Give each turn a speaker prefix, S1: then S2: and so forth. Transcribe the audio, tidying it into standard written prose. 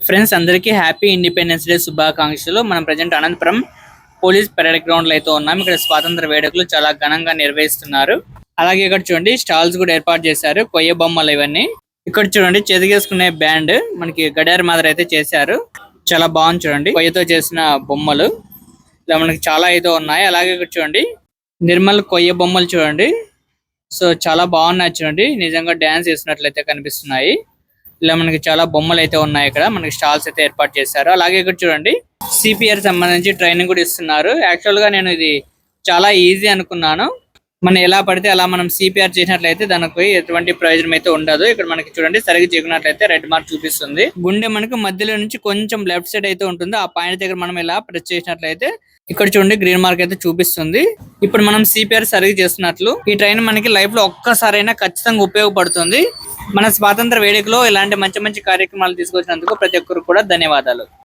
S1: Friends అందరికీ happy independence day శుభాకాంక్షలు. మనం present Anantapuram police parade ground లో అయితే ఉన్నాం. ఇక్కడ స్వాతంత్ర వేడుకలు చాలా ఘనంగా నిర్వహిస్తున్నారు. అలాగే ఇక్కడ చూడండి స్టాల్స్ కూడా ఏర్పాటు చేశారు. కొయ్య బొమ్మలు ఇవన్నీ. ఇక్కడ చూడండి చేతికేసుకునే బ్యాండ్ మనకి గడియార మాదిరి అయితే చేశారు. చాలా బాగుంది చూడండి. కొయ్యతో చేసిన బొమ్మలు ఇలా మనకి చాలా అయితే ఉన్నాయి. అలాగే ఇక్కడ చూడండి నిర్మల్ కొయ్య బొమ్మలు చూడండి. సో చాలా బాగున్నాయి చూడండి. నిజంగా డాన్స్ చేసినట్లయితే కనిపిస్తున్నాయి. ఇలా మనకి చాలా బొమ్మలు అయితే ఉన్నాయి. ఇక్కడ మనకి స్టాల్స్ అయితే ఏర్పాటు చేశారు. అలాగే ఇక్కడ చూడండి సిపిఆర్ సంబంధించి ట్రైనింగ్ కూడా ఇస్తున్నారు. యాక్చువల్ గా నేను ఇది చాలా ఈజీ అనుకున్నాను. మనం ఎలా పడితే అలా మనం సిపిఆర్ చేసినట్లయితే దానికి ఎటువంటి ప్రయోజనం అయితే ఉండదు. ఇక్కడ మనకి చూడండి సరిగ్గా చేయకున్నట్లయితే రెడ్ మార్క్ చూపిస్తుంది. గుండె మనకి మధ్యలో నుంచి కొంచెం లెఫ్ట్ సైడ్ అయితే ఉంటుంది. ఆ పాయింట్ దగ్గర మనం ఇలా ప్రెస్ చేసినట్లయితే ఇక్కడ చూడండి గ్రీన్ మార్క్ అయితే చూపిస్తుంది. ఇప్పుడు మనం సిపిఆర్ సరిగ్గా చేస్తున్నట్లు ఈ ట్రైన్ మనకి లైఫ్ లో ఒక్కసారైనా ఖచ్చితంగా ఉపయోగపడుతుంది. మన స్వాతంత్ర వేడుకలో ఇలాంటి మంచి మంచి కార్యక్రమాలు తీసుకొచ్చినందుకు ప్రతి ఒక్కరు కూడా ధన్యవాదాలు.